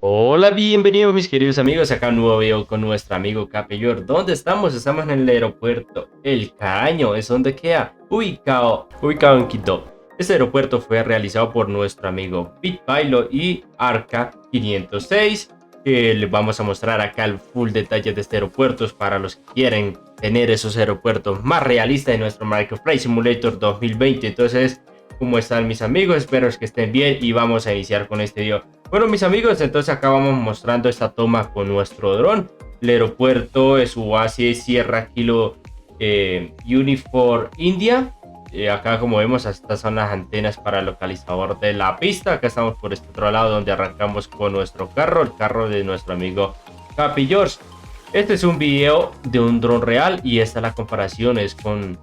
Hola, bienvenidos mis queridos amigos, acá un nuevo video con nuestro amigo Capellor. ¿Dónde estamos? Estamos en el aeropuerto El Caño, es donde queda ubicado en Quito. Este aeropuerto fue realizado por nuestro amigo Bitpilot y Arca 506, que les vamos a mostrar acá el full detalle de este aeropuerto para los que quieren tener esos aeropuertos más realistas de nuestro Minecraft Flight Simulator 2020. Entonces, ¿cómo están mis amigos? Espero que estén bien y vamos a iniciar con este video. Bueno, mis amigos, entonces acá vamos mostrando esta toma con nuestro dron. El aeropuerto es UASI Sierra Kilo Unifor India. Acá, como vemos, estas son las antenas para el localizador de la pista. Acá estamos por este otro lado donde arrancamos con nuestro carro, el carro de nuestro amigo Capi George. Este es un video de un dron real y esta es la comparación es con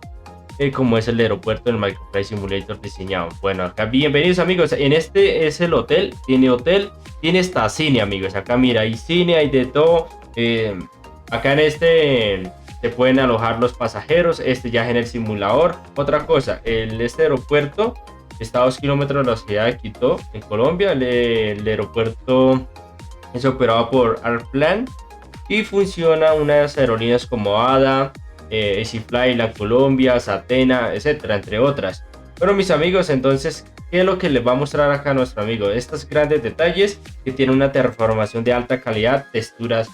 como es el aeropuerto del Minecraft Flight Simulator diseñado. Bueno, acá bienvenidos amigos, en este es el hotel, tiene hasta cine amigos, acá mira, hay cine, hay de todo. Acá en este se pueden alojar los pasajeros, este ya es en el simulador. Otra cosa, este aeropuerto está a 2 kilómetros de la ciudad de Quito, en Colombia. El aeropuerto es operado por Airplan y funciona unas aerolíneas como ADA, EasyFly, La Colombia, Satena, etcétera, entre otras. Bueno, mis amigos, entonces, ¿qué es lo que les va a mostrar acá a nuestro amigo? Estos grandes detalles que tiene una terraformación de alta calidad, texturas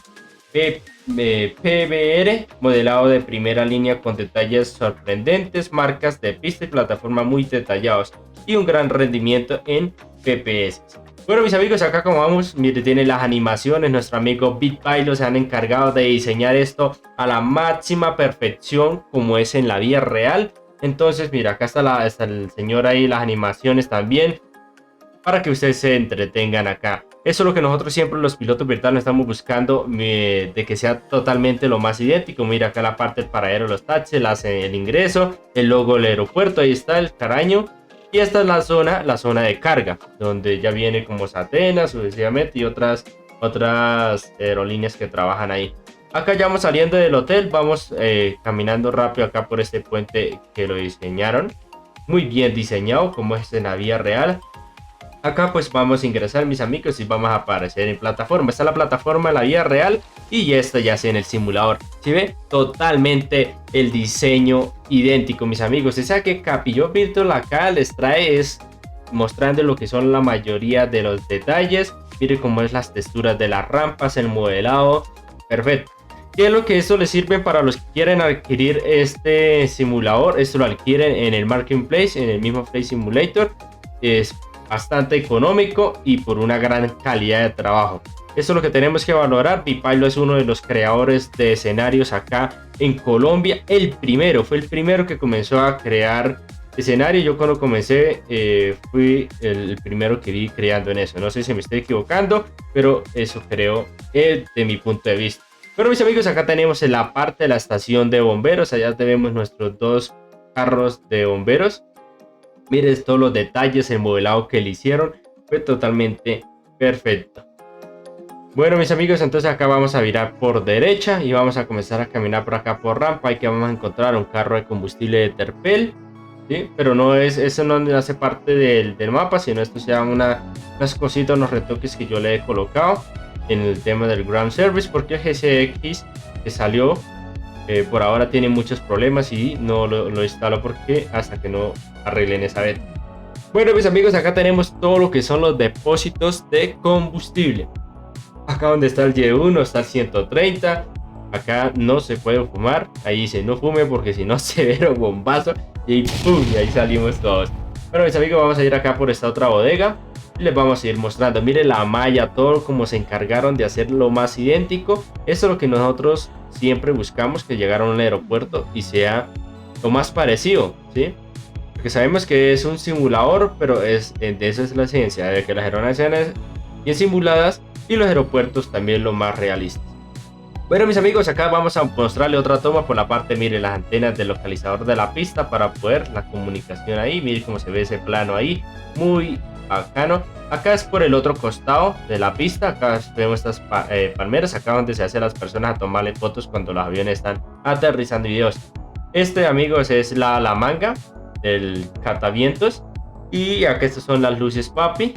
PBR, modelado de primera línea con detalles sorprendentes, marcas de pista y plataforma muy detallados y un gran rendimiento en FPS. Bueno, mis amigos, acá como vamos, mire, tiene las animaciones. Nuestro amigo Bitpilot se han encargado de diseñar esto a la máxima perfección como es en la vida real. Entonces, mira, acá está el señor ahí, las animaciones también, para que ustedes se entretengan acá. Eso es lo que nosotros siempre los pilotos virtuales estamos buscando, de que sea totalmente lo más idéntico. Mira acá la parte del paradero, los taxis, el ingreso, el logo del aeropuerto, ahí está el caraño. Y esta es la zona de carga, donde ya viene como Satena, sucesivamente, y otras aerolíneas que trabajan ahí. Acá ya vamos saliendo del hotel, vamos caminando rápido acá por este puente que lo diseñaron. Muy bien diseñado, como es en la vía real. Acá pues vamos a ingresar mis amigos y vamos a aparecer en plataforma. Está la plataforma en la vida real y esta ya sea en el simulador. ¿Sí ve? Totalmente el diseño idéntico mis amigos. O sea que Capillot Virtual acá les trae es mostrando lo que son la mayoría de los detalles. Mire cómo es las texturas de las rampas, el modelado. Perfecto. ¿Qué es lo que esto les sirve para los que quieren adquirir este simulador? Esto lo adquieren en el Marketplace, en el mismo Flight Simulator. Es bastante económico y por una gran calidad de trabajo. Eso es lo que tenemos que valorar. Bitpilot es uno de los creadores de escenarios acá en Colombia. Fue el primero que comenzó a crear escenarios. Yo cuando comencé fui el primero que vi creando en eso. No sé si me estoy equivocando, pero eso creo de mi punto de vista. Pero mis amigos, acá tenemos en la parte de la estación de bomberos. Allá tenemos nuestros dos carros de bomberos. Miren todos los detalles, el modelado que le hicieron fue totalmente perfecto. Bueno mis amigos, entonces acá vamos a virar por derecha y vamos a comenzar a caminar por acá por rampa. Y que vamos a encontrar un carro de combustible de Terpel, ¿sí? Pero no es, eso no hace parte del mapa, sino esto se llama unas cositas, unos retoques que yo le he colocado en el tema del ground service, porque el GCX que salió por ahora tiene muchos problemas y no lo instalo porque hasta que no arreglen esa beta. Bueno mis amigos, acá tenemos todo lo que son los depósitos de combustible. Acá donde está el Y1 está el 130. Acá no se puede fumar. Ahí dice no fume porque si no severo bombazo. Y ¡pum! Y ahí salimos todos. Bueno mis amigos, vamos a ir acá por esta otra bodega y les vamos a ir mostrando. Miren la malla, todo como se encargaron de hacer lo más idéntico. Esto es lo que nosotros siempre buscamos, que llegar a un aeropuerto y sea lo más parecido, ¿sí? Porque sabemos que es un simulador, pero esa es la ciencia, de que las aeronaves sean bien simuladas y los aeropuertos también lo más realistas. Bueno mis amigos, acá vamos a mostrarle otra toma por la parte, miren las antenas del localizador de la pista para poder la comunicación ahí. Miren cómo se ve ese plano ahí, muy bacano. Acá es por el otro costado de la pista, acá vemos estas palmeras, acá donde se hacen las personas a tomarle fotos cuando los aviones están aterrizando y videos. Este amigos es la manga del catavientos y acá estas son las luces papi.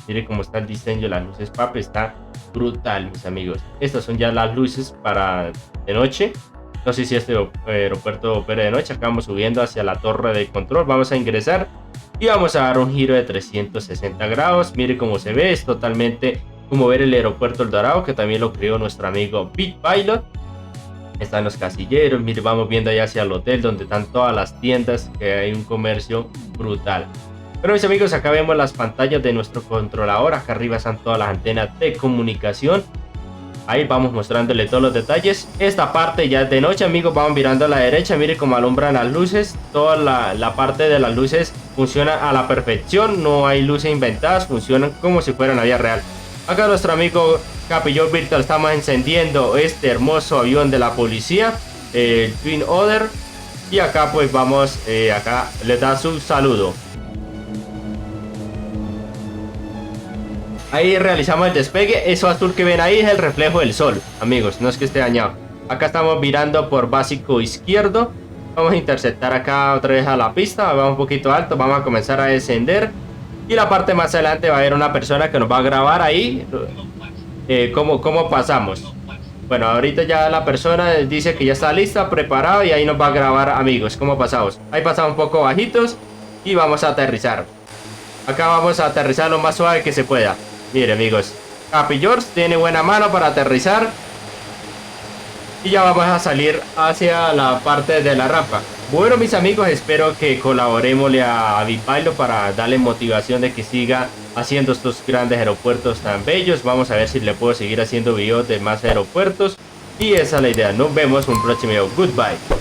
Mire cómo está el diseño, las luces, papi, está brutal, mis amigos. Estas son ya las luces para de noche. No sé si este aeropuerto opera de noche. Acá vamos subiendo hacia la torre de control. Vamos a ingresar y vamos a dar un giro de 360 grados. Mire cómo se ve, es totalmente como ver el aeropuerto El Dorado, que también lo creó nuestro amigo BitPilot. Están los casilleros, mire, vamos viendo allá hacia el hotel donde están todas las tiendas, que hay un comercio brutal. Pero mis amigos, acá vemos las pantallas de nuestro controlador. Acá arriba están todas las antenas de comunicación. Ahí vamos mostrándole todos los detalles. Esta parte ya es de noche, amigos. Vamos mirando a la derecha. Mire cómo alumbran las luces. Toda la parte de las luces funciona a la perfección. No hay luces inventadas. Funcionan como si fueran a vida real. Acá nuestro amigo Capillón Virtual estamos encendiendo este hermoso avión de la policía, el Twin Otter. Y acá pues vamos, acá le da su saludo. Ahí realizamos el despegue. Eso azul que ven ahí es el reflejo del sol, amigos, no es que esté dañado. Acá estamos mirando por básico izquierdo. Vamos a interceptar acá otra vez a la pista. Vamos un poquito alto, vamos a comenzar a descender. Y la parte más adelante va a haber una persona que nos va a grabar ahí cómo pasamos. Bueno, ahorita ya la persona dice que ya está lista, preparado, y ahí nos va a grabar, amigos, cómo pasamos. Ahí pasamos un poco bajitos y vamos a aterrizar. Acá vamos a aterrizar lo más suave que se pueda. Mire, amigos, Capi George tiene buena mano para aterrizar. Y ya vamos a salir hacia la parte de la rampa. Bueno, mis amigos, espero que colaboremos a BitPilot para darle motivación de que siga haciendo estos grandes aeropuertos tan bellos. Vamos a ver si le puedo seguir haciendo videos de más aeropuertos. Y esa es la idea. Nos vemos en un próximo video. Goodbye.